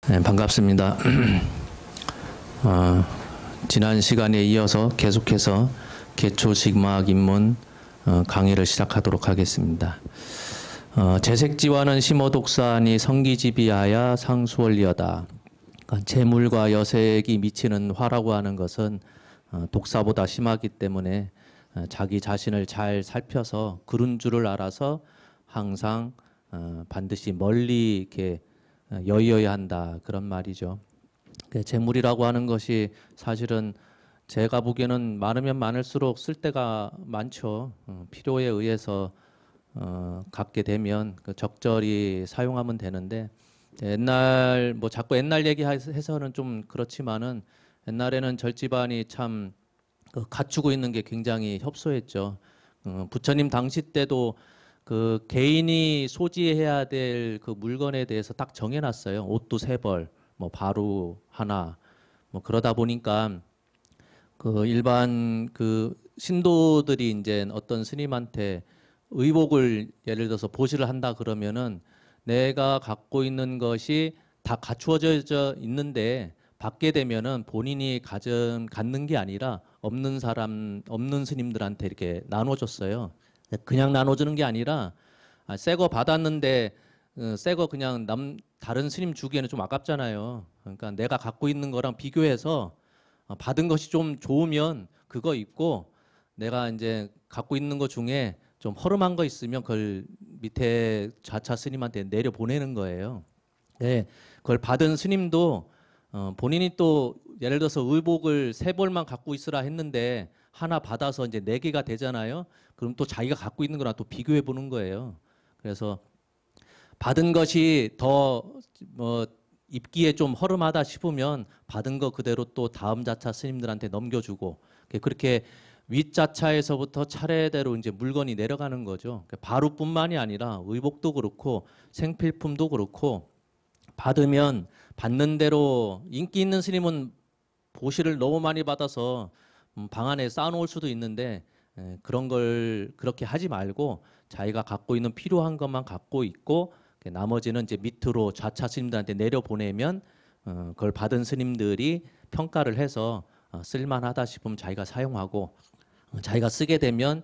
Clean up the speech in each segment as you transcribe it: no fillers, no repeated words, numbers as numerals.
네, 반갑습니다. 지난 시간에 이어서 계속해서 개초식막 입문 강의를 시작하도록 하겠습니다. 재색지와는 심어독사하니 성기지비하야 상수원리여다. 그러니까 재물과 여색이 미치는 화라고 하는 것은 독사보다 심하기 때문에 자기 자신을 잘 살펴서 그런 줄을 알아서 항상 반드시 멀리 이렇게 여의어야 한다, 그런 말이죠. 재물이라고 하는 것이 사실은 제가 보기에는 많으면 많을수록 쓸데가 많죠. 필요에 의해서 갖게 되면 적절히 사용하면 되는데, 옛날 뭐 자꾸 옛날 얘기해서는 좀 그렇지만은 옛날에는 절집안이 참 갖추고 있는 게 굉장히 협소했죠. 부처님 당시 때도 그 개인이 소지해야 될 그 물건에 대해서 딱 정해놨어요. 옷도 3벌, 뭐 바루 하나, 뭐 그러다 보니까 그 일반 그 신도들이 이제 어떤 스님한테 의복을 예를 들어서 보시를 한다 그러면은 내가 갖고 있는 것이 다 갖추어져 있는데 받게 되면은 본인이 갖는 게 아니라 없는 스님들한테 이렇게 나눠줬어요. 그냥 나눠주는 게 아니라 새 거 받았는데 새 거 그냥 다른 스님 주기에는 좀 아깝잖아요. 그러니까 내가 갖고 있는 거랑 비교해서 받은 것이 좀 좋으면 그거 입고, 내가 이제 갖고 있는 것 중에 좀 허름한 거 있으면 그걸 밑에 좌차 스님한테 내려 보내는 거예요. 네, 그걸 받은 스님도 본인이 또 예를 들어서 의복을 3벌만 갖고 있으라 했는데 하나 받아서 이제 4개가 되잖아요. 그럼 또 자기가 갖고 있는 거랑 또 비교해 보는 거예요. 그래서 받은 것이 더 뭐 입기에 좀 허름하다 싶으면 받은 거 그대로 또 다음 자차 스님들한테 넘겨주고, 그렇게 윗자차에서부터 차례대로 이제 물건이 내려가는 거죠. 바루뿐만이 아니라 의복도 그렇고 생필품도 그렇고, 받으면 받는 대로 인기 있는 스님은 보시를 너무 많이 받아서 방 안에 쌓아놓을 수도 있는데, 그런 걸 그렇게 하지 말고 자기가 갖고 있는 필요한 것만 갖고 있고, 나머지는 이제 밑으로 좌차 스님들한테 내려보내면 그걸 받은 스님들이 평가를 해서 쓸만하다 싶으면 자기가 사용하고, 자기가 쓰게 되면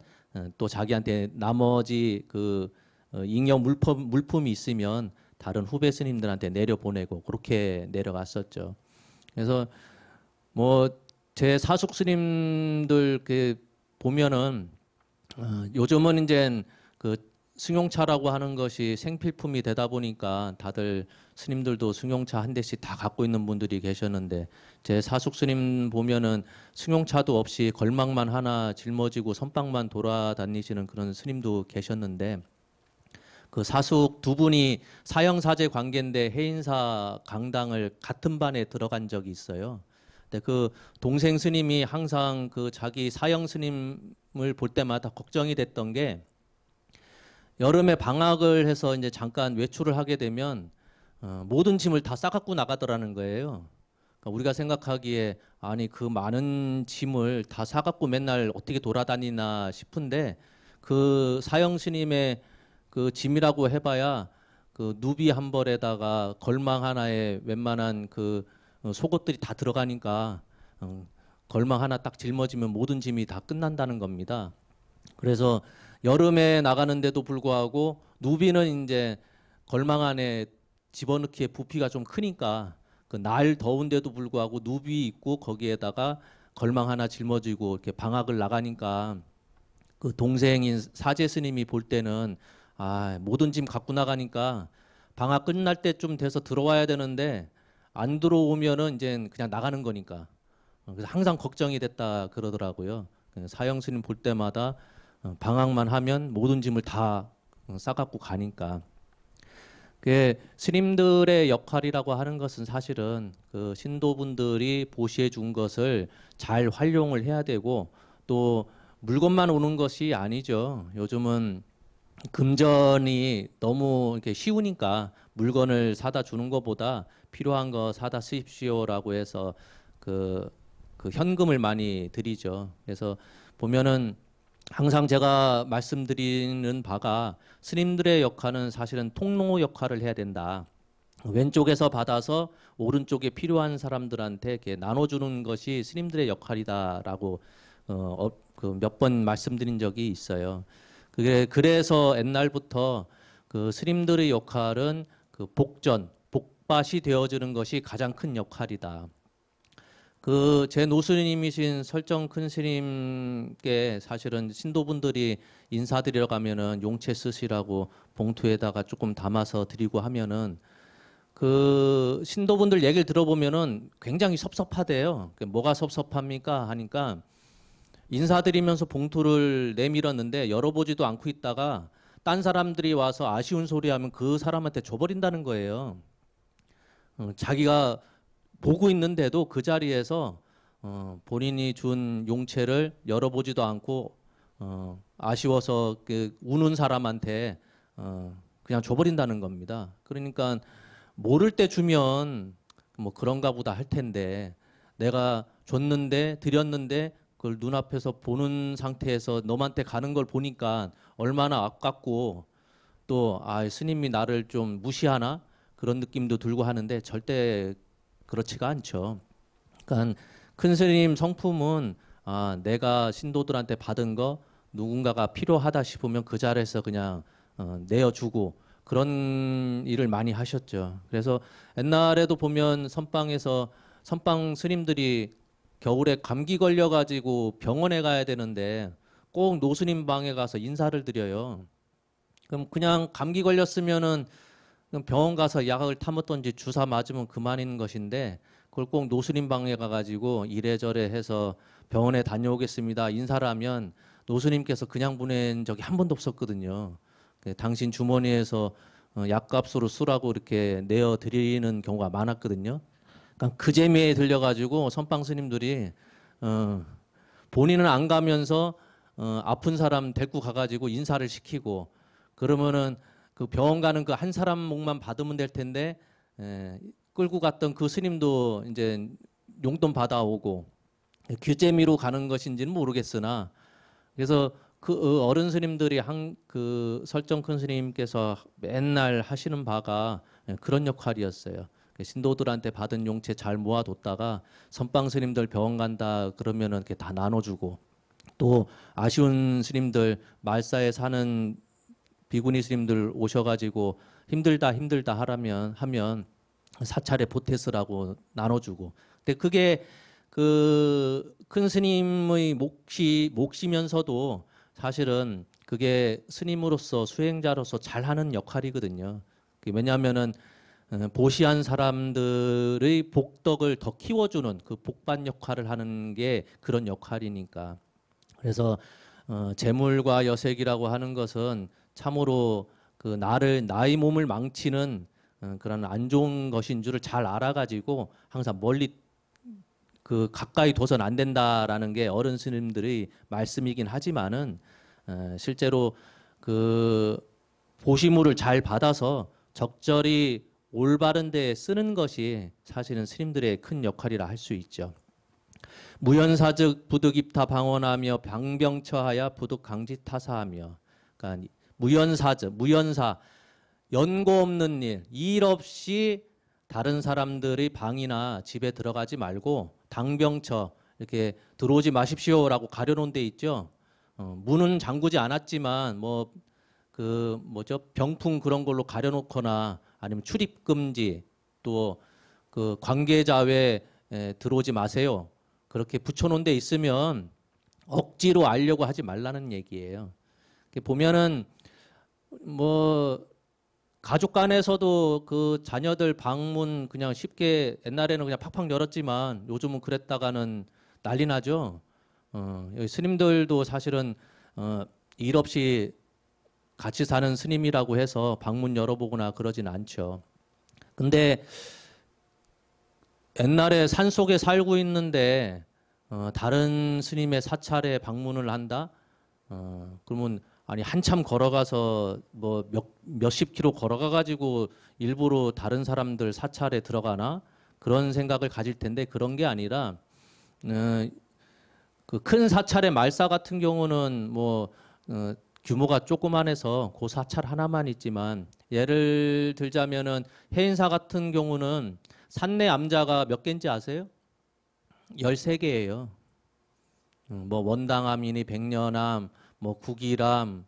또 자기한테 나머지 그 잉여 물품이 있으면 다른 후배 스님들한테 내려보내고, 그렇게 내려갔었죠. 그래서 뭐 제 사숙 스님들 보면은 요즘은 이제 그 승용차라고 하는 것이 생필품이 되다 보니까 다들 스님들도 승용차 한 대씩 다 갖고 있는 분들이 계셨는데, 제 사숙 스님 보면은 승용차도 없이 걸망만 하나 짊어지고 선방만 돌아다니시는 그런 스님도 계셨는데, 그 사숙 2분이 사형사제 관계인데 해인사 강당을 같은 반에 들어간 적이 있어요. 근데 그 동생 스님이 항상 그 자기 사형 스님을 볼 때마다 걱정이 됐던 게, 여름에 방학을 해서 이제 잠깐 외출을 하게 되면 모든 짐을 다 싸갖고 나가더라는 거예요. 그러니까 우리가 생각하기에 아니 그 많은 짐을 다 싸갖고 맨날 어떻게 돌아다니나 싶은데, 그 사형 스님의 그 짐이라고 해봐야 그 누비 한 벌에다가 걸망 하나에 웬만한 그 속옷들이 다 들어가니까 걸망 하나 딱 짊어지면 모든 짐이 다 끝난다는 겁니다. 그래서 여름에 나가는데도 불구하고 누비는 이제 걸망 안에 집어넣기에 부피가 좀 크니까 그 날 더운데도 불구하고 누비 입고 거기에다가 걸망 하나 짊어지고 이렇게 방학을 나가니까, 그 동생인 사제 스님이 볼 때는 모든 짐 갖고 나가니까 방학 끝날 때쯤 돼서 들어와야 되는데 안 들어오면은 이제 그냥 나가는 거니까, 그래서 항상 걱정이 됐다 그러더라고요. 사형 스님 볼 때마다 방학만 하면 모든 짐을 다 싸갖고 가니까. 그 스님들의 역할이라고 하는 것은 사실은 그 신도분들이 보시해 준 것을 잘 활용을 해야 되고, 또 물건만 오는 것이 아니죠. 요즘은 금전이 너무 이렇게 쉬우니까 물건을 사다 주는 것보다 필요한 거 사다 쓰십시오라고 해서 그 현금을 많이 드리죠. 그래서 보면은 항상 제가 말씀드리는 바가, 스님들의 역할은 사실은 통로 역할을 해야 된다. 왼쪽에서 받아서 오른쪽에 필요한 사람들한테 이렇게 나눠주는 것이 스님들의 역할이다라고 그 몇 번 말씀드린 적이 있어요. 그래서 옛날부터 그 스님들의 역할은 그 복밭이 되어주는 것이 가장 큰 역할이다. 그 제 노스님이신 설정 큰 스님께 사실은 신도분들이 인사드리러 가면은 용채 쓰시라고 봉투에다가 조금 담아서 드리고 하면은 그 신도분들 얘기를 들어보면은 굉장히 섭섭하대요. 뭐가 섭섭합니까? 하니까 인사드리면서 봉투를 내밀었는데 열어보지도 않고 있다가 딴 사람들이 와서 아쉬운 소리 하면 그 사람한테 줘버린다는 거예요. 자기가 보고 있는데도 그 자리에서 본인이 준 용채를 열어보지도 않고 아쉬워서 그 우는 사람한테 그냥 줘버린다는 겁니다. 그러니까 모를 때 주면 뭐 그런가 보다 할 텐데 내가 줬는데 드렸는데 그걸 눈앞에서 보는 상태에서 너한테 가는 걸 보니까 얼마나 아깝고 또 스님이 나를 좀 무시하나 그런 느낌도 들고 하는데 절대 그렇지가 않죠. 그러니까 큰 스님 성품은 내가 신도들한테 받은 거 누군가가 필요하다 싶으면 그 자리에서 그냥 내어주고 그런 일을 많이 하셨죠. 그래서 옛날에도 보면 선방에서 선방 스님들이 겨울에 감기 걸려가지고 병원에 가야 되는데 꼭 노스님 방에 가서 인사를 드려요. 그럼 그냥 감기 걸렸으면은 병원 가서 약을 타먹던지 주사 맞으면 그만인 것인데 그걸 꼭 노스님 방에 가가지고 이래저래 해서 병원에 다녀오겠습니다 인사를 하면 노스님께서 그냥 보낸 적이 한 번도 없었거든요. 당신 주머니에서 약값으로 쓰라고 이렇게 내어드리는 경우가 많았거든요. 그러니까 그 재미에 들려가지고 선방 스님들이 본인은 안 가면서 아픈 사람 데리고 가가지고 인사를 시키고 그러면은 그 병원 가는 그 한 사람 목만 받으면 될 텐데 끌고 갔던 그 스님도 이제 용돈 받아오고 규재미로 가는 것인지는 모르겠으나 그래서 그 어른 스님들이 그 설정 큰 스님께서 맨날 하시는 바가 그런 역할이었어요. 신도들한테 받은 용채 잘 모아뒀다가 선방 스님들 병원 간다 그러면은 이렇게 다 나눠주고 또 아쉬운 스님들 말사에 사는 비구니 스님들 오셔가지고 힘들다 하면 사찰에 보태스라고 나눠주고. 근데 그게 그 큰 스님의 몫이면서도 사실은 그게 스님으로서 수행자로서 잘하는 역할이거든요. 왜냐하면은 보시한 사람들의 복덕을 더 키워주는 그 복반 역할을 하는 게 그런 역할이니까. 그래서 재물과 여색이라고 하는 것은 참으로 그 나의 몸을 망치는 그런 안 좋은 것인 줄을 잘 알아가지고 항상 멀리 그 가까이 둬선 안 된다라는 게 어른 스님들의 말씀이긴 하지만은 실제로 그 보시물을 잘 받아서 적절히 올바른 데 쓰는 것이 사실은 스님들의 큰 역할이라 할 수 있죠. 무연사즉 부득입타 방언하며 방병처하여 부득 강지타사하며 그러니까 무연사 연고 없는 일 없이 다른 사람들의 방이나 집에 들어가지 말고 당병처 이렇게 들어오지 마십시오라고 가려놓은 데 있죠. 문은 잠그지 않았지만 병풍 그런 걸로 가려놓거나 아니면 출입 금지 또 그 관계자 외에 들어오지 마세요. 그렇게 붙여놓은 데 있으면 억지로 알려고 하지 말라는 얘기예요. 보면은 가족 간에서도 그 자녀들 방문 그냥 쉽게 옛날에는 그냥 팍팍 열었지만 요즘은 그랬다가는 난리 나죠. 여기 스님들도 사실은 일 없이 같이 사는 스님이라고 해서 방문 열어보거나 그러진 않죠. 근데 옛날에 산속에 살고 있는데 다른 스님의 사찰에 방문을 한다? 그러면 아니 한참 걸어가서 몇십 킬로 걸어가 가지고 일부러 다른 사람들 사찰에 들어가나 그런 생각을 가질 텐데 그런 게 아니라 그 큰 사찰의 말사 같은 경우는 규모가 조그만해서 그 사찰 하나만 있지만 예를 들자면은 해인사 같은 경우는 산내 암자가 몇 개인지 아세요? 13개예요. 뭐 원당암이니 백년암, 뭐 구기람,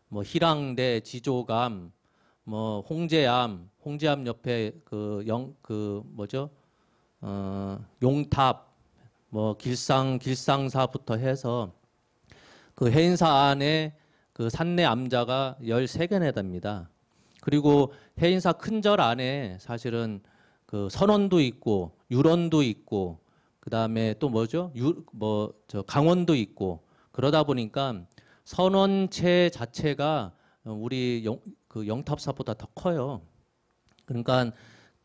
뭐 희랑대, 지조감, 뭐 홍제암, 홍제암 옆에 그 뭐죠? 용탑, 뭐 길상사부터 해서 그 해인사 안에 그 산내 암자가 13개나 됩니다. 그리고 해인사 큰절 안에 사실은 그 선원도 있고 유런도 있고 그다음에 또 뭐죠? 강원도 있고 그러다 보니까 선원체 자체가 우리 영탑사보다 더 커요. 그러니까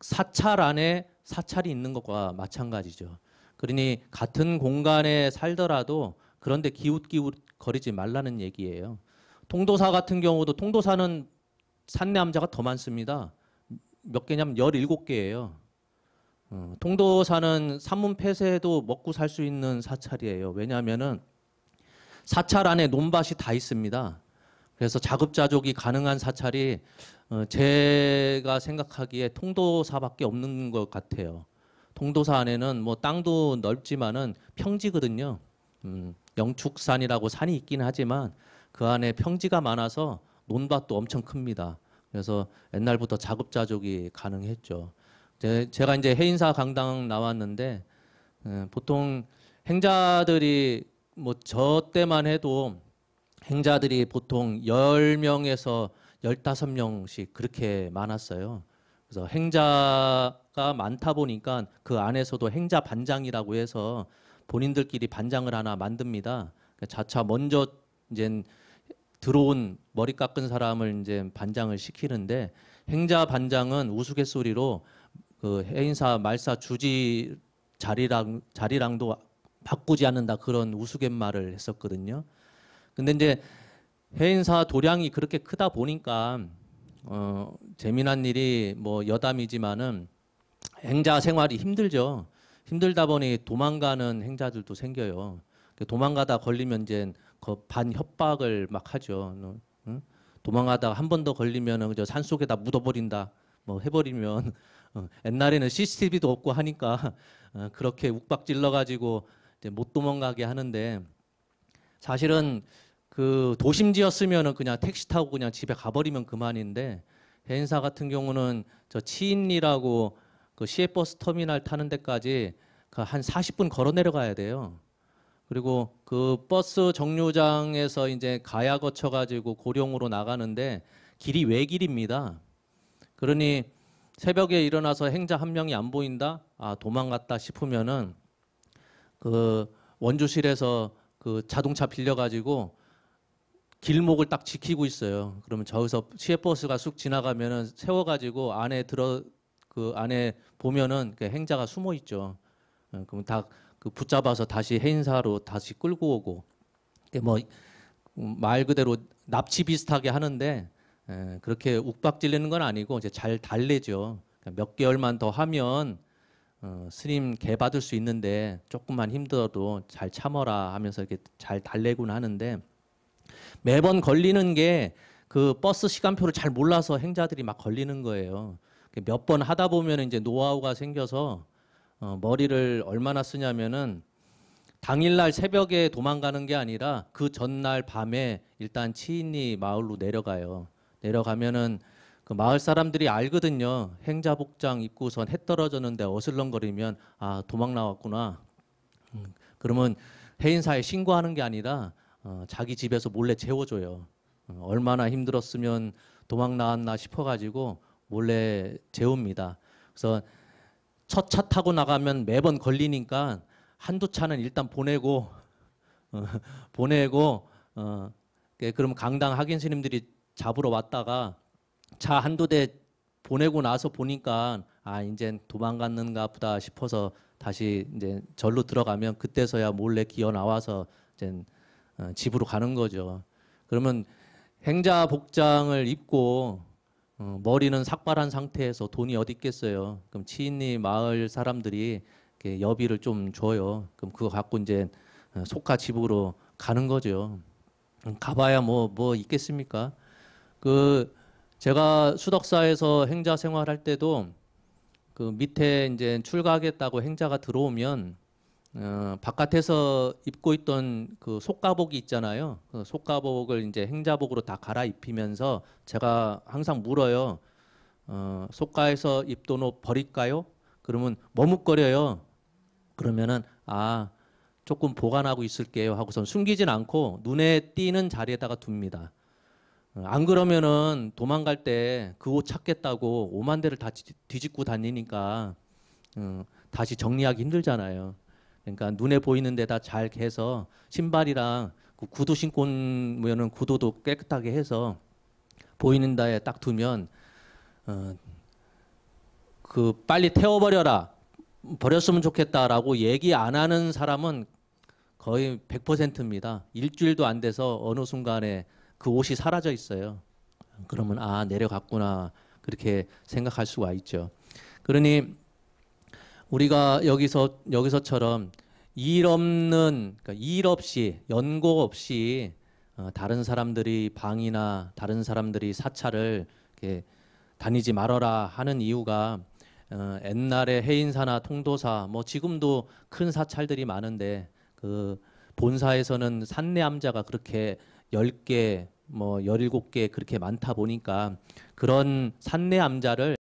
사찰 안에 사찰이 있는 것과 마찬가지죠. 그러니 같은 공간에 살더라도 그런데 기웃기웃 거리지 말라는 얘기예요. 통도사 같은 경우도 통도사는 산내 암자가 더 많습니다. 몇 개냐면 17개예요. 통도사는 산문 폐쇄도 먹고 살 수 있는 사찰이에요. 왜냐하면은 사찰 안에 논밭이 다 있습니다. 그래서 자급자족이 가능한 사찰이 제가 생각하기에 통도사밖에 없는 것 같아요. 통도사 안에는 뭐 땅도 넓지만은 평지거든요. 영축산이라고 산이 있긴 하지만 그 안에 평지가 많아서 논밭도 엄청 큽니다. 그래서 옛날부터 자급자족이 가능했죠. 제가 이제 해인사 강당 나왔는데 보통 행자들이 뭐 저 때만 해도 행자들이 보통 10명에서 15명씩 그렇게 많았어요. 그래서 행자가 많다 보니까 그 안에서도 행자 반장이라고 해서 본인들끼리 반장을 하나 만듭니다. 자차 먼저 이제 들어온 머리 깎은 사람을 이제 반장을 시키는데 행자 반장은 우스갯소리로 그 해인사 말사 주지 자리랑도 바꾸지 않는다 그런 우스갯말을 했었거든요. 근데 이제 해인사 도량이 그렇게 크다 보니까 재미난 일이 뭐 여담이지만은 행자 생활이 힘들죠. 힘들다 보니 도망가는 행자들도 생겨요. 도망가다 걸리면 이제 반 협박을 막 하죠. 응? 도망가다가 한 번 더 걸리면은 그저 산속에다 묻어버린다. 뭐 해버리면 옛날에는 CCTV도 없고 하니까 그렇게 욱박질러 가지고 이제 못 도망가게 하는데 사실은 그 도심지였으면은 그냥 택시 타고 그냥 집에 가버리면 그만인데 해인사 같은 경우는 저 치인리라고 그 시외버스 터미널 타는 데까지 한 40분 걸어 내려가야 돼요. 그리고 그 버스 정류장에서 이제 가야 거쳐가지고 고령으로 나가는데 길이 외길입니다. 그러니 새벽에 일어나서 행자 한 명이 안 보인다? 아, 도망갔다 싶으면은 그 원주실에서 그 자동차 빌려가지고 길목을 딱 지키고 있어요. 그러면 저기서 시외버스가 쑥 지나가면은 세워가지고 그 안에 보면은 그 행자가 숨어 있죠. 그럼 다 그 붙잡아서 다시 해인사로 다시 끌고 오고, 뭐 말 그대로 납치 비슷하게 하는데 그렇게 욱박질리는 건 아니고 이제 잘 달래죠. 몇 개월만 더 하면 스님 개 받을 수 있는데 조금만 힘들어도 잘 참어라 하면서 이렇게 잘 달래곤 하는데 매번 걸리는 게 그 버스 시간표를 잘 몰라서 행자들이 막 걸리는 거예요. 몇 번 하다 보면 이제 노하우가 생겨서 머리를 얼마나 쓰냐면은 당일날 새벽에 도망가는 게 아니라 그 전날 밤에 일단 치인리 마을로 내려가요. 내려가면은 그 마을 사람들이 알거든요. 행자 복장 입고선 해 떨어졌는데 어슬렁거리면 아 도망 나왔구나. 그러면 해인사에 신고하는 게 아니라 자기 집에서 몰래 재워줘요. 얼마나 힘들었으면 도망 나왔나 싶어가지고 몰래 재웁니다. 그래서 첫 차 타고 나가면 매번 걸리니까 한두 차는 일단 보내고 그러면 강당 학인 스님들이 잡으러 왔다가 차 한두 대 보내고 나서 보니까 아 이제 도망갔는가 보다 싶어서 다시 이제 절로 들어가면 그때서야 몰래 기어 나와서 이제 집으로 가는 거죠. 그러면 행자 복장을 입고 머리는 삭발한 상태에서 돈이 어디 있겠어요. 그럼 치인리 마을 사람들이 이렇게 여비를 좀 줘요. 그럼 그거 갖고 이제 속가 집으로 가는 거죠. 가봐야 뭐 있겠습니까? 그 제가 수덕사에서 행자 생활할 때도 그 밑에 이제 출가하겠다고 행자가 들어오면 바깥에서 입고 있던 그 속가복이 있잖아요. 그 속가복을 이제 행자복으로 다 갈아입히면서 제가 항상 물어요. 속가에서 입던 옷 버릴까요? 그러면 머뭇거려요. 그러면은 조금 보관하고 있을게요 하고선 숨기진 않고 눈에 띄는 자리에다가 둡니다. 안 그러면은 도망갈 때 그 옷 찾겠다고 오만 대를 다 뒤집고 다니니까 다시 정리하기 힘들잖아요. 그러니까 눈에 보이는 데다 잘 개서 신발이랑 그 구두 신고 오면은 구두도 깨끗하게 해서 보이는 데에 딱 두면 그 빨리 태워버려라, 버렸으면 좋겠다라고 얘기 안 하는 사람은 거의 100%입니다. 일주일도 안 돼서 어느 순간에 그 옷이 사라져 있어요. 그러면 내려갔구나 그렇게 생각할 수가 있죠. 그러니 우리가 여기서처럼 일 없는, 그러니까 일 없이 연고 없이 다른 사람들이 방이나 다른 사람들이 사찰을 이렇게 다니지 말아라 하는 이유가 옛날에 해인사나 통도사 뭐 지금도 큰 사찰들이 많은데 그 본사에서는 산내암자가 그렇게 10개 뭐 17개 그렇게 많다 보니까 그런 산내암자를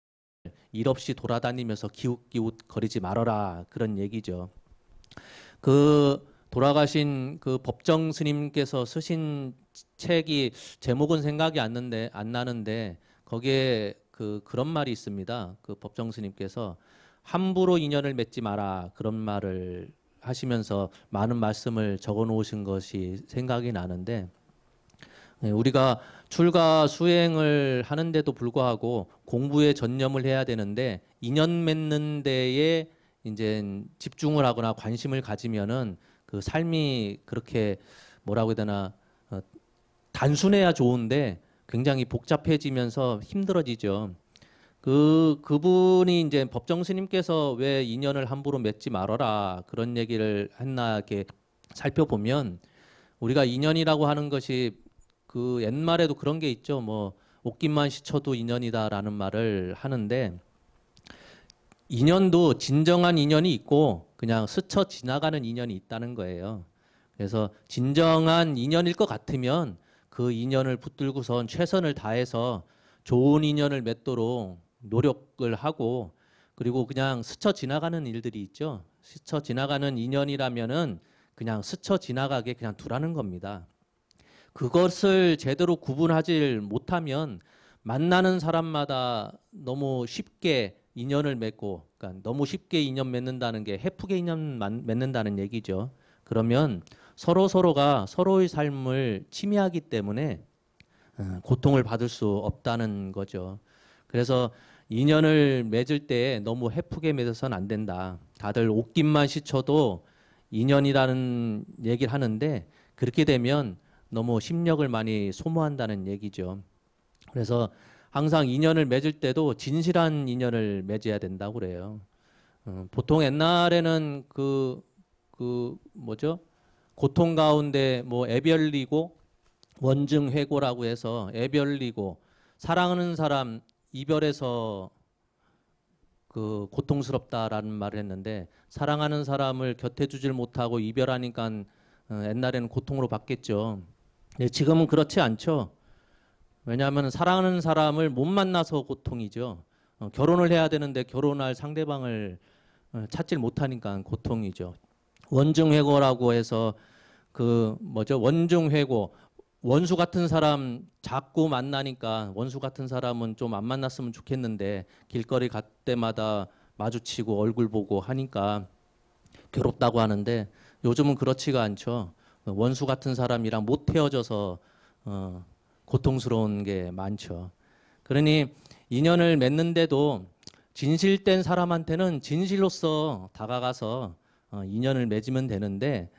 일 없이 돌아다니면서 기웃기웃 거리지 말아라 그런 얘기죠. 그 돌아가신 그 법정 스님께서 쓰신 책이 제목은 생각이 안 나는데 거기에 그런 말이 있습니다. 그 법정 스님께서 함부로 인연을 맺지 마라 그런 말을 하시면서 많은 말씀을 적어 놓으신 것이 생각이 나는데 우리가 출가 수행을 하는데도 불구하고 공부에 전념을 해야 되는데 인연 맺는 데에 이제 집중을 하거나 관심을 가지면은 그 삶이 그렇게 뭐라고 해야 되나 단순해야 좋은데 굉장히 복잡해지면서 힘들어지죠. 그분이 이제 법정 스님께서 왜 인연을 함부로 맺지 말아라 그런 얘기를 했나 이렇게 살펴보면 우리가 인연이라고 하는 것이 그 옛말에도 그런 게 있죠. 뭐 옷깃만 스쳐도 인연이다라는 말을 하는데 인연도 진정한 인연이 있고 그냥 스쳐 지나가는 인연이 있다는 거예요. 그래서 진정한 인연일 것 같으면 그 인연을 붙들고선 최선을 다해서 좋은 인연을 맺도록 노력을 하고 그리고 그냥 스쳐 지나가는 일들이 있죠. 스쳐 지나가는 인연이라면은 그냥 스쳐 지나가게 그냥 두라는 겁니다. 그것을 제대로 구분하지 못하면 만나는 사람마다 너무 쉽게 인연을 맺고, 그러니까 너무 쉽게 인연 맺는다는 게 해프게 인연 맺는다는 얘기죠. 그러면 서로가 서로의 삶을 침해하기 때문에 고통을 받을 수 없다는 거죠. 그래서 인연을 맺을 때 너무 해프게 맺어서는 안 된다. 다들 옷깃만 스쳐도 인연이라는 얘기를 하는데 그렇게 되면 너무 심력을 많이 소모한다는 얘기죠. 그래서 항상 인연을 맺을 때도 진실한 인연을 맺어야 된다고 그래요. 보통 옛날에는 뭐죠? 고통 가운데 뭐 애별리고 원증회고라고 해서 애별리고 사랑하는 사람 이별해서 그 고통스럽다라는 말을 했는데 사랑하는 사람을 곁에 두질 못하고 이별하니까 옛날에는 고통으로 받겠죠. 근데 지금은 그렇지 않죠. 왜냐하면 사랑하는 사람을 못 만나서 고통이죠. 결혼을 해야 되는데 결혼할 상대방을 찾질 못하니까 고통이죠. 원증회고라고 해서 그 뭐죠? 원증회고 원수 같은 사람 자꾸 만나니까 원수 같은 사람은 좀 안 만났으면 좋겠는데 길거리 갈 때마다 마주치고 얼굴 보고 하니까 괴롭다고 하는데 요즘은 그렇지가 않죠. 원수 같은 사람이랑 못 헤어져서 고통스러운 게 많죠. 그러니 인연을 맺는데도 진실된 사람한테는 진실로서 다가가서 인연을 맺으면 되는데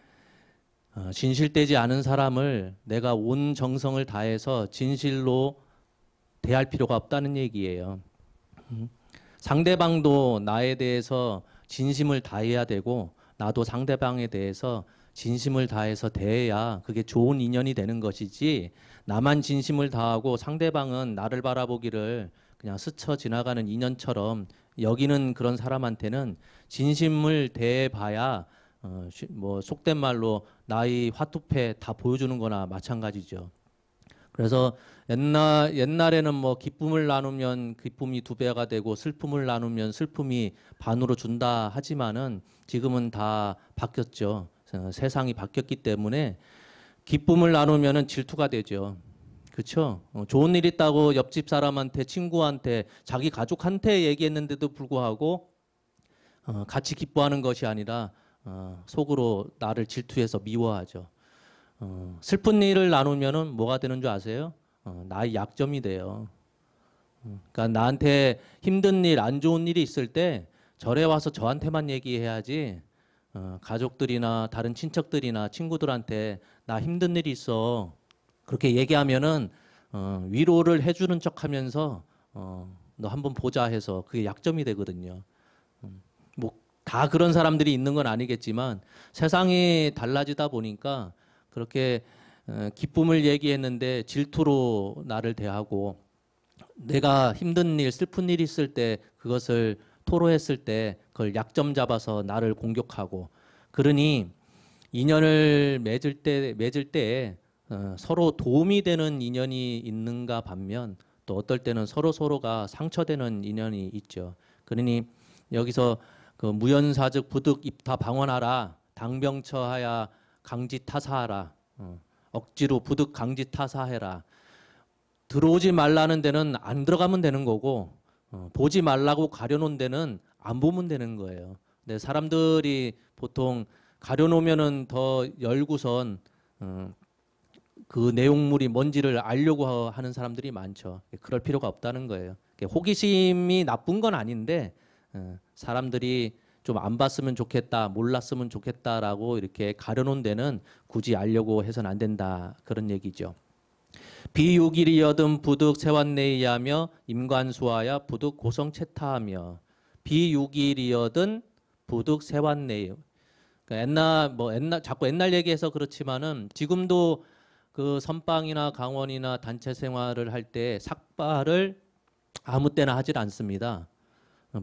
진실되지 않은 사람을 내가 온 정성을 다해서 진실로 대할 필요가 없다는 얘기예요. 상대방도 나에 대해서 진심을 다해야 되고 나도 상대방에 대해서 진심을 다해서 대해야 그게 좋은 인연이 되는 것이지, 나만 진심을 다하고 상대방은 나를 바라보기를 그냥 스쳐 지나가는 인연처럼 여기는 그런 사람한테는 진심을 대해봐야 뭐 속된 말로 나의 화투패 다 보여주는 거나 마찬가지죠. 그래서 옛날에는 뭐 기쁨을 나누면 기쁨이 두 배가 되고 슬픔을 나누면 슬픔이 반으로 준다 하지만은 지금은 다 바뀌었죠. 세상이 바뀌었기 때문에 기쁨을 나누면은 질투가 되죠. 그렇죠? 좋은 일 있다고 옆집 사람한테, 친구한테, 자기 가족한테 얘기했는데도 불구하고 같이 기뻐하는 것이 아니라 속으로 나를 질투해서 미워하죠. 슬픈 일을 나누면은 뭐가 되는 줄 아세요? 나의 약점이 돼요. 그러니까 나한테 힘든 일, 안 좋은 일이 있을 때 절에 와서 저한테만 얘기해야지, 가족들이나 다른 친척들이나 친구들한테 나 힘든 일이 있어 그렇게 얘기하면은 위로를 해주는 척하면서 너 한번 보자 해서 그게 약점이 되거든요. 뭐 다 그런 사람들이 있는 건 아니겠지만 세상이 달라지다 보니까 그렇게 기쁨을 얘기했는데 질투로 나를 대하고, 내가 힘든 일, 슬픈 일이 있을 때 그것을 토로했을 때 그걸 약점 잡아서 나를 공격하고, 그러니 인연을 맺을 때 서로 도움이 되는 인연이 있는가 반면 또 어떨 때는 서로가 상처되는 인연이 있죠. 그러니 여기서 그 무연사즉 부득 입타 방언하라, 당병처하야 강지 타사하라, 억지로 부득 강지 타사해라. 들어오지 말라는 데는 안 들어가면 되는 거고, 보지 말라고 가려놓은 데는 안 보면 되는 거예요. 근데 사람들이 보통 가려놓으면은 더 열고선 그 내용물이 뭔지를 알려고 하는 사람들이 많죠. 그럴 필요가 없다는 거예요. 호기심이 나쁜 건 아닌데 사람들이 좀 안 봤으면 좋겠다, 몰랐으면 좋겠다라고 이렇게 가려놓은 데는 굳이 알려고 해서는 안 된다, 그런 얘기죠. 비유길이여든 부득 세완내이하며 임관수하야 부득 고성채타하며. 비유길이여든 부득 세완내이. 그러니까 자꾸 옛날 얘기해서 그렇지만은 지금도 그 선방이나 강원이나 단체 생활을 할 때 삭발을 아무 때나 하질 않습니다.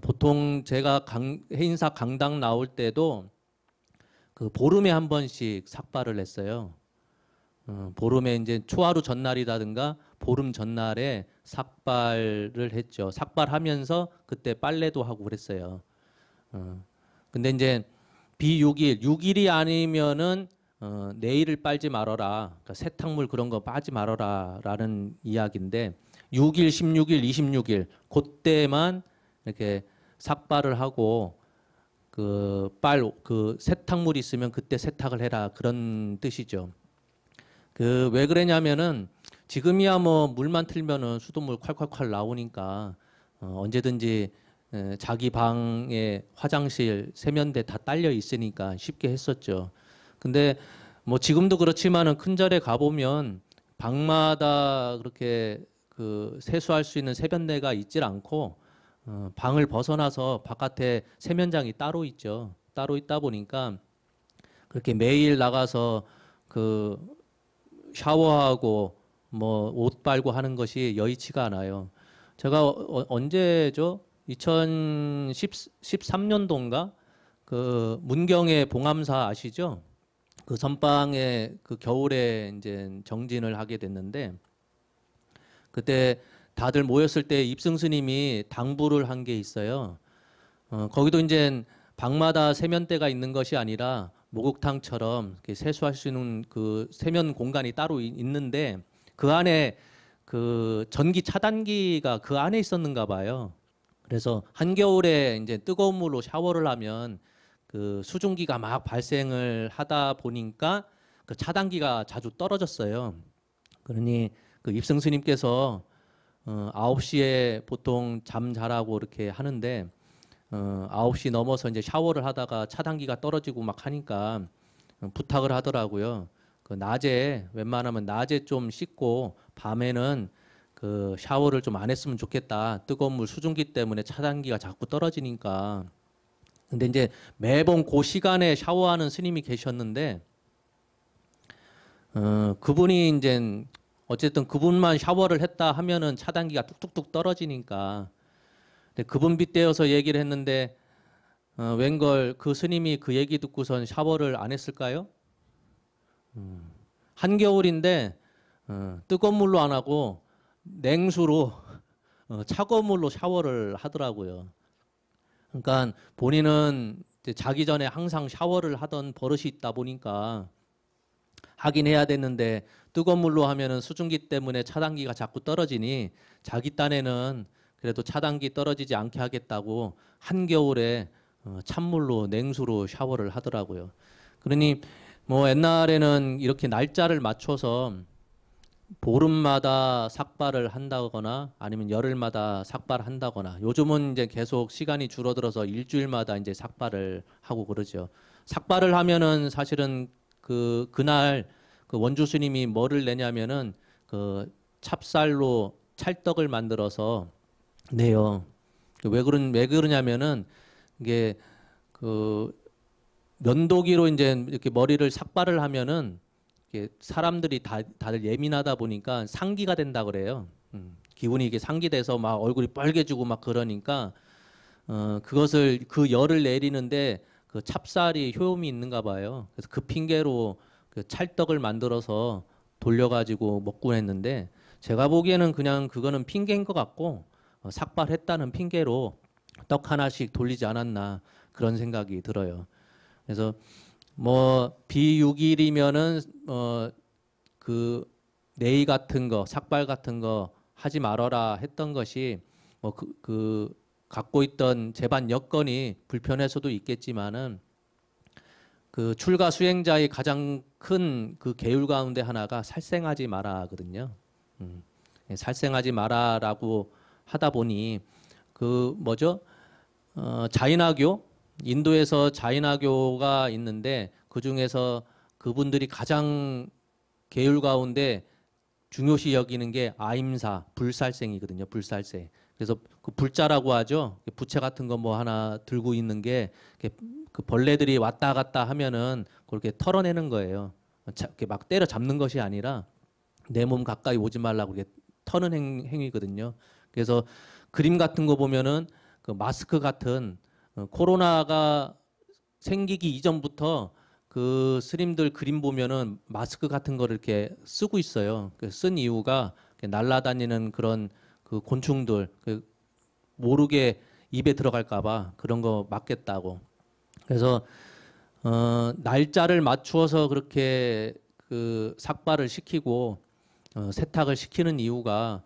보통 제가 해인사 강당 나올 때도 그 보름에 한 번씩 삭발을 했어요. 보름에 이제 초하루 전날이라든가 보름 전날에 삭발을 했죠. 삭발하면서 그때 빨래도 하고 그랬어요. 근데 이제 비6일, 6일이 아니면은 내일을 빨지 말아라. 그러니까 세탁물 그런 거 빠지 말아라 라는 이야기인데, 6일, 16일, 26일 그때만 이렇게 삭발을 하고 그 세탁물이 있으면 그때 세탁을 해라, 그런 뜻이죠. 왜 그러냐면은 지금이야 뭐 물만 틀면은 수돗물 콸콸콸 나오니까 언제든지 자기 방에 화장실, 세면대 다 딸려 있으니까 쉽게 했었죠. 근데 뭐 지금도 그렇지만은 큰 절에 가보면 방마다 그렇게 그 세수할 수 있는 세변대가 있질 않고 방을 벗어나서 바깥에 세면장이 따로 있죠. 따로 있다 보니까 그렇게 매일 나가서 그 샤워하고 뭐 옷 빨고 하는 것이 여의치가 않아요. 제가 언제죠? 2013년도인가? 그 문경의 봉암사 아시죠? 그 선방에 그 겨울에 이제 정진을 하게 됐는데, 그때 다들 모였을 때 입승 스님이 당부를 한 게 있어요. 거기도 이제 방마다 세면대가 있는 것이 아니라 목욕탕처럼 이렇게 세수할 수 있는 그 세면 공간이 따로 있는데, 그 안에 그 전기 차단기가 그 안에 있었는가 봐요. 그래서 한겨울에 이제 뜨거운 물로 샤워를 하면 그 수증기가 막 발생을 하다 보니까 그 차단기가 자주 떨어졌어요. 그러니 그 입승 스님께서 9시에 보통 잠 자라고 이렇게 하는데 9시 넘어서 이제 샤워를 하다가 차단기가 떨어지고 막 하니까 부탁을 하더라고요. 그 낮에 웬만하면 낮에 좀 씻고 밤에는 그 샤워를 좀 안 했으면 좋겠다. 뜨거운 물 수증기 때문에 차단기가 자꾸 떨어지니까. 근데 이제 매번 그 시간에 샤워하는 스님이 계셨는데 그분이 이제 어쨌든 그분만 샤워를 했다 하면은 차단기가 뚝뚝뚝 떨어지니까. 근데 그분 빗대어서 얘기를 했는데 웬걸 그 스님이 그 얘기 듣고선 샤워를 안 했을까요? 한겨울인데 뜨거운 물로 안 하고 냉수로 차가운 물로 샤워를 하더라고요. 그러니까 본인은 이제 자기 전에 항상 샤워를 하던 버릇이 있다 보니까 하긴 해야 됐는데 뜨거운 물로 하면은 수증기 때문에 차단기가 자꾸 떨어지니 자기 딴에는 그래도 차단기 떨어지지 않게 하겠다고 한겨울에 찬물로 냉수로 샤워를 하더라고요. 그러니 뭐 옛날에는 이렇게 날짜를 맞춰서 보름마다 삭발을 한다거나 아니면 열흘마다 삭발을 한다거나 요즘은 이제 계속 시간이 줄어들어서 일주일마다 이제 삭발을 하고 그러죠. 삭발을 하면은 사실은 그날 그 원주 스님이 뭐를 내냐면은 그 찹쌀로 찰떡을 만들어서 내요. 왜 그러냐면은 이게 그 면도기로 이제 이렇게 머리를 삭발을 하면은 이게 사람들이 다들 예민하다 보니까 상기가 된다 그래요. 기분이 이게 상기돼서 막 얼굴이 빨개지고 막 그러니까 그것을 그 열을 내리는데 그 찹쌀이 효험이 있는가 봐요. 그래서 그 핑계로 그 찰떡을 만들어서 돌려가지고 먹곤 했는데 제가 보기에는 그냥 그거는 핑계인 것 같고 삭발했다는 핑계로 떡 하나씩 돌리지 않았나 그런 생각이 들어요. 그래서 뭐 비육일이면은 그 네이 같은 거 삭발 같은 거 하지 말아라 했던 것이 뭐 그 갖고 있던 재반 여건이 불편해서도 있겠지만은 그 출가 수행자의 가장 큰 그 계율 가운데 하나가 살생하지 마라거든요. 살생하지 마라라고 하다 보니 그 뭐죠? 자인화교 인도에서 자인화교가 있는데 그 중에서 그분들이 가장 계율 가운데 중요시 여기는 게 아임사 불살생이거든요. 불살생. 그래서 그 불자라고 하죠. 부채 같은 거 뭐 하나 들고 있는 게 그 벌레들이 왔다 갔다 하면은 그렇게 털어내는 거예요. 이렇게 막 때려 잡는 것이 아니라 내 몸 가까이 오지 말라고 이렇게 터는 행위거든요. 그래서 그림 같은 거 보면은 그 마스크 같은 코로나가 생기기 이전부터 그 스님들 그림 보면은 마스크 같은 거를 이렇게 쓰고 있어요. 쓴 이유가 날아다니는 그런 그 곤충들 모르게 입에 들어갈까봐 그런 거 막겠다고. 그래서 날짜를 맞추어서 그렇게 그 삭발을 시키고 세탁을 시키는 이유가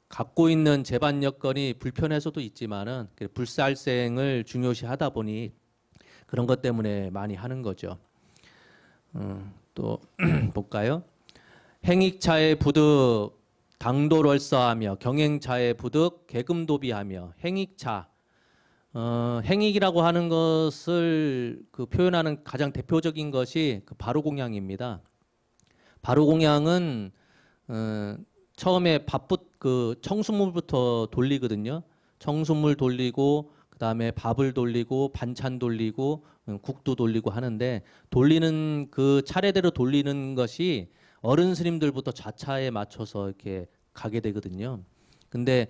갖고 있는 재반 여건이 불편해서도 있지만은 불살생을 중요시하다 보니 그런 것 때문에 많이 하는 거죠. 또 볼까요? 행익차에 부득 당돌월서하며 경행차에 부득 계금도비하며 행익차 행익이라고 하는 것을 그 표현하는 가장 대표적인 것이 그 바로공양입니다. 바로공양은 처음에 그 청수물부터 돌리거든요. 청수물 돌리고 그다음에 밥을 돌리고 반찬 돌리고 국도 돌리고 하는데 돌리는 그 차례대로 돌리는 것이 어른 스님들부터 좌차에 맞춰서 이렇게 가게 되거든요. 근데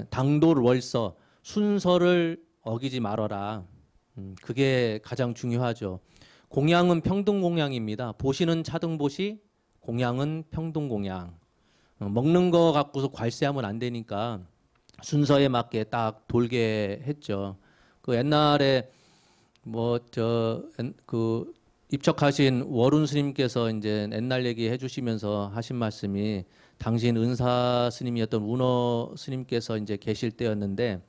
당돌월서 순서를 어기지 말아라. 그게 가장 중요하죠. 공양은 평등공양입니다. 보시는 차등보시, 공양은 평등공양. 먹는 거 갖고서 괄세하면 안 되니까 순서에 맞게 딱 돌게 했죠. 그 옛날에 그 입척하신 월운 스님께서 이제 옛날 얘기 해주시면서 하신 말씀이 당신 은사 스님이었던 운어 스님께서 이제 계실 때였는데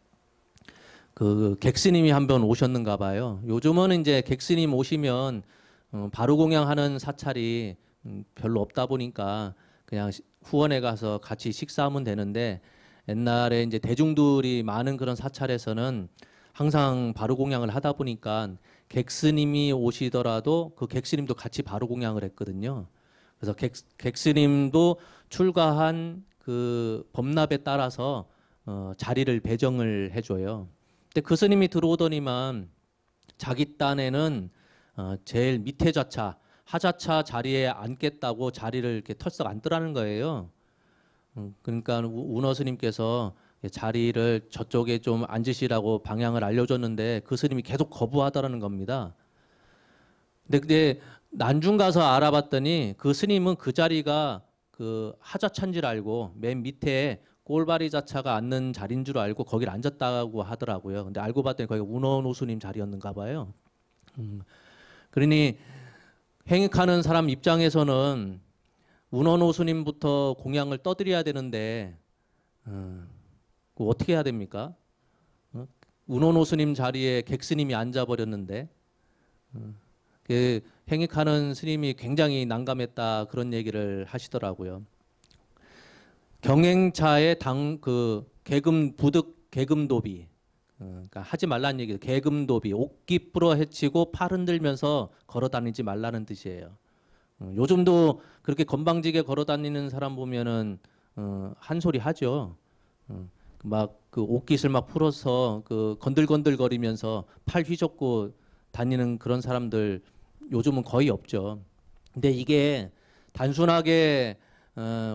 그 객스님이 한 번 오셨는가 봐요. 요즘은 이제 객스님 오시면 바로공양하는 사찰이 별로 없다 보니까 그냥 후원에 가서 같이 식사하면 되는데 옛날에 이제 대중들이 많은 그런 사찰에서는 항상 바로공양을 하다 보니까 객스님이 오시더라도 그 객스님도 같이 바로공양을 했거든요. 그래서 객스님도 출가한 그 법납에 따라서 자리를 배정을 해줘요. 근데 그 스님이 들어오더니만 자기 딴에는 제일 밑에 좌차 하자차 자리에 앉겠다고 자리를 이렇게 털썩 앉더라는 거예요. 그러니까 운어 스님께서 자리를 저쪽에 좀 앉으시라고 방향을 알려줬는데 그 스님이 계속 거부하더라는 겁니다. 근데 난중 가서 알아봤더니 그 스님은 그 자리가 그 하자차인 줄 알고 맨 밑에 꼴바리 자차가 앉는 자리인 줄 알고 거길 앉았다고 하더라고요. 근데 알고 봤더니 거기가 운어노스님 자리였는가 봐요. 그러니 행익하는 사람 입장에서는 운어노스님부터 공양을 떠드려야 되는데 어떻게 해야 됩니까? 운어노스님 자리에 객스님이 앉아버렸는데 그 행익하는 스님이 굉장히 난감했다 그런 얘기를 하시더라고요. 경행차에 계금 부득 계금도비 그러니까 하지 말라는 얘기예요. 계금도비 옥기 뿌러 헤치고 팔 흔들면서 걸어다니지 말라는 뜻이에요. 요즘도 그렇게 건방지게 걸어다니는 사람 보면은 한 소리 하죠. 막 그 옷깃을 막 풀어서 그 건들건들거리면서 팔 휘젓고 다니는 그런 사람들 요즘은 거의 없죠. 근데 이게 단순하게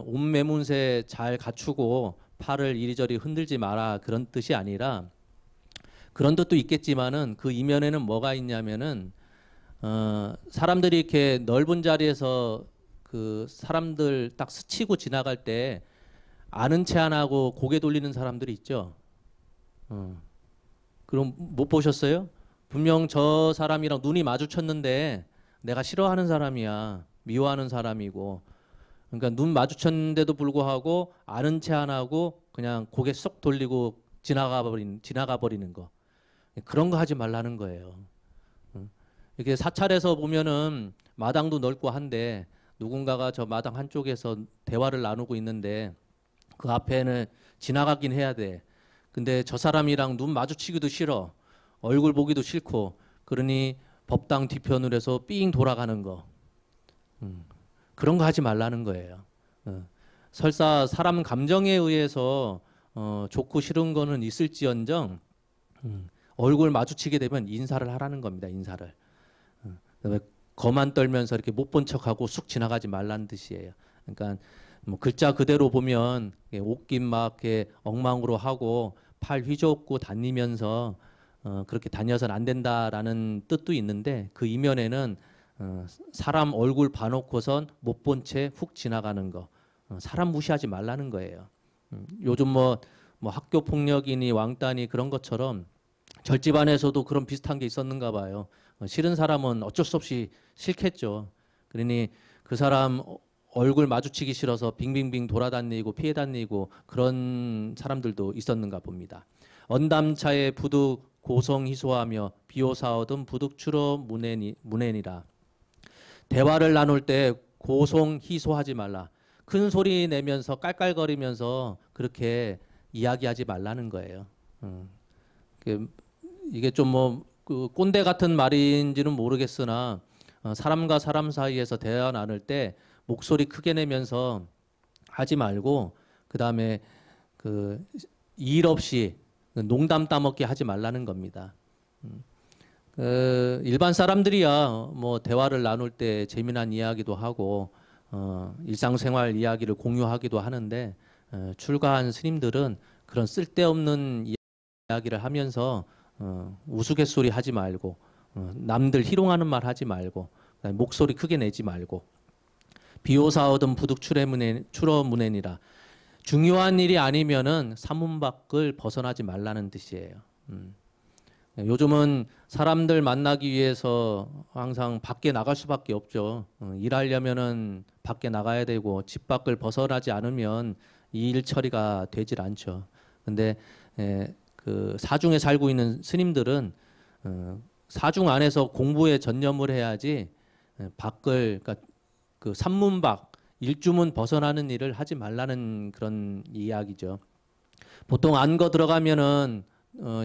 옷매문새 잘 갖추고 팔을 이리저리 흔들지 마라 그런 뜻이 아니라 그런 뜻도 있겠지만은 그 이면에는 뭐가 있냐면은 사람들이 이렇게 넓은 자리에서 그 사람들 딱 스치고 지나갈 때 아는 체 안 하고 고개 돌리는 사람들이 있죠. 그럼 못 보셨어요? 분명 저 사람이랑 눈이 마주쳤는데 내가 싫어하는 사람이야. 미워하는 사람이고. 그러니까 눈 마주쳤는데도 불구하고 아는 체 안 하고 그냥 고개 쏙 돌리고 지나가 버리는 거. 그런 거 하지 말라는 거예요. 이렇게 사찰에서 보면은 마당도 넓고 한데 누군가가 저 마당 한쪽에서 대화를 나누고 있는데 그 앞에는 지나가긴 해야 돼. 근데 저 사람이랑 눈 마주치기도 싫어. 얼굴 보기도 싫고. 그러니 법당 뒤편으로 해서 삥 돌아가는 거. 그런 거 하지 말라는 거예요. 설사 사람 감정에 의해서 좋고 싫은 거는 있을지언정 얼굴 마주치게 되면 인사를 하라는 겁니다. 인사를. 거만 떨면서 이렇게 못 본 척하고 쑥 지나가지 말라는 뜻이에요. 그러니까 뭐 글자 그대로 보면 옷깃 막 이렇게 엉망으로 하고 팔 휘젓고 다니면서 그렇게 다녀서는 안 된다라는 뜻도 있는데 그 이면에는 사람 얼굴 봐놓고선 못 본 채 훅 지나가는 거, 사람 무시하지 말라는 거예요. 요즘 뭐 학교 폭력이니 왕따니 그런 것처럼 절집안에서도 그런 비슷한 게 있었는가 봐요. 싫은 사람은 어쩔 수 없이 싫겠죠. 그러니 그 사람 얼굴 마주치기 싫어서 빙빙빙 돌아다니고 피해 다니고 그런 사람들도 있었는가 봅니다. 언담차에 부득 고성희소하며 비오사오든 부득 추러 문해니라. 대화를 나눌 때 고성희소하지 말라. 큰 소리 내면서 깔깔거리면서 그렇게 이야기하지 말라는 거예요. 이게 좀 그 꼰대 같은 말인지는 모르겠으나 사람과 사람 사이에서 대화 나눌 때 목소리 크게 내면서 하지 말고 그 다음에 그 일 없이 농담 따먹기 하지 말라는 겁니다. 일반 사람들이야 뭐 대화를 나눌 때 재미난 이야기도 하고 일상생활 이야기를 공유하기도 하는데 출가한 스님들은 그런 쓸데없는 이야기를 하면서 우스갯소리 하지 말고 남들 희롱하는 말 하지 말고 목소리 크게 내지 말고 비오사오든 부득 추러문해니라. 중요한 일이 아니면은 사문 밖을 벗어나지 말라는 뜻이에요. 요즘은 사람들 만나기 위해서 항상 밖에 나갈 수밖에 없죠. 일하려면은 밖에 나가야 되고 집 밖을 벗어나지 않으면 이 일 처리가 되질 않죠. 근데 그 사중에 살고 있는 스님들은 사중 안에서 공부에 전념을 해야지 밖을 그러니까 그 산문 밖 일주문 벗어나는 일을 하지 말라는 그런 이야기죠. 보통 안거 들어가면은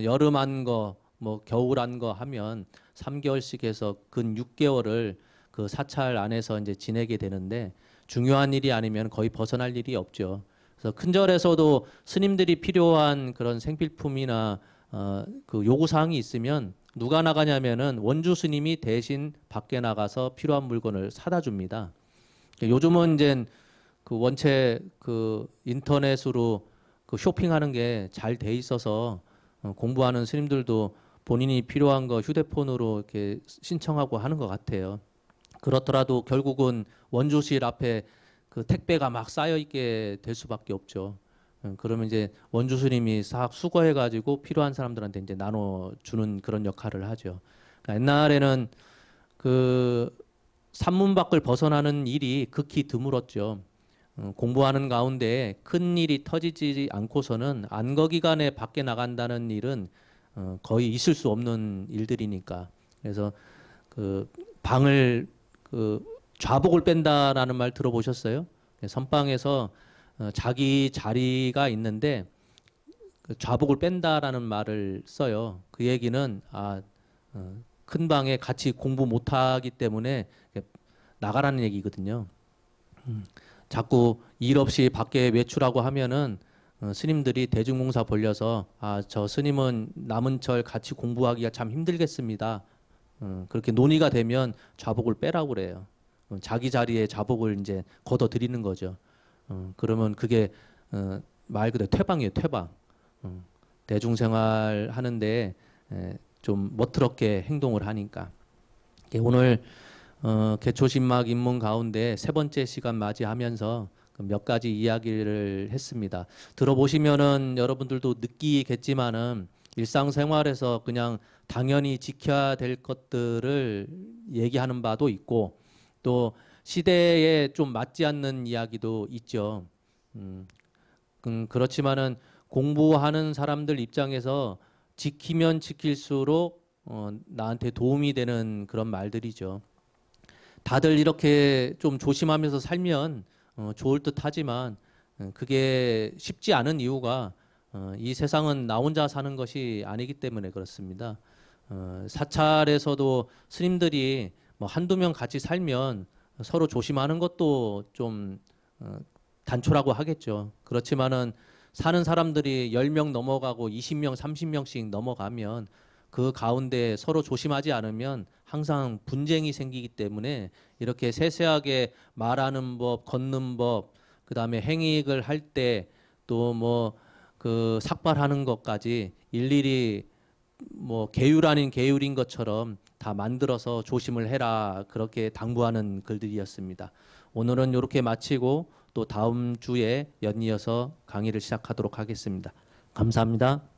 여름 안거 뭐 겨울 안거 하면 3개월씩 해서 근 6개월을 그 사찰 안에서 이제 지내게 되는데 중요한 일이 아니면 거의 벗어날 일이 없죠. 그래서 큰절에서도 스님들이 필요한 그런 생필품이나 그 요구 사항이 있으면 누가 나가냐면은 원주 스님이 대신 밖에 나가서 필요한 물건을 사다 줍니다. 요즘은 이제 그 원체 그 인터넷으로 그 쇼핑하는 게 잘 돼 있어서 공부하는 스님들도 본인이 필요한 거 휴대폰으로 이렇게 신청하고 하는 것 같아요. 그렇더라도 결국은 원주실 앞에 그 택배가 막 쌓여 있게 될 수밖에 없죠. 그러면 이제 원주 스님이 싹 수거해가지고 필요한 사람들한테 이제 나눠주는 그런 역할을 하죠. 그러니까 옛날에는 그 산문 밖을 벗어나는 일이 극히 드물었죠. 공부하는 가운데 큰 일이 터지지 않고서는 안거 기간에 밖에 나간다는 일은 거의 있을 수 없는 일들이니까. 그래서 그 방을 그 좌복을 뺀다라는 말 들어보셨어요? 선방에서 자기 자리가 있는데 그 좌복을 뺀다라는 말을 써요. 그 얘기는 큰 방에 같이 공부 못하기 때문에 나가라는 얘기거든요. 자꾸 일 없이 밖에 외출하고 하면은 스님들이 대중공사 벌려서 저 스님은 남은 철 같이 공부하기가 참 힘들겠습니다. 그렇게 논의가 되면 좌복을 빼라고 그래요. 자기 자리에 좌복을 이제 걷어 들이는 거죠. 그러면 그게 말 그대로 퇴방이에요, 퇴방. 대중생활 하는데 좀 멋스럽게 행동을 하니까. 오늘 개초신막 입문 가운데 세 번째 시간 맞이하면서 몇 가지 이야기를 했습니다. 들어보시면은 여러분들도 느끼겠지만은 일상생활에서 그냥 당연히 지켜야 될 것들을 얘기하는 바도 있고 또 시대에 좀 맞지 않는 이야기도 있죠. 그렇지만은 공부하는 사람들 입장에서 지키면 지킬수록 나한테 도움이 되는 그런 말들이죠. 다들 이렇게 좀 조심하면서 살면 좋을 듯 하지만 그게 쉽지 않은 이유가 이 세상은 나 혼자 사는 것이 아니기 때문에 그렇습니다. 사찰에서도 스님들이 뭐 한두 명 같이 살면 서로 조심하는 것도 좀 단초라고 하겠죠. 그렇지만은 사는 사람들이 10명 넘어가고 20명, 30명씩 넘어가면 그 가운데 서로 조심하지 않으면 항상 분쟁이 생기기 때문에 이렇게 세세하게 말하는 법, 걷는 법, 그 다음에 행익을 할 때 또 뭐 그 삭발하는 것까지 일일이 뭐 계율 아닌 계율인 것처럼 다 만들어서 조심을 해라 그렇게 당부하는 글들이었습니다. 오늘은 이렇게 마치고 또 다음 주에 연이어서 강의를 시작하도록 하겠습니다. 감사합니다.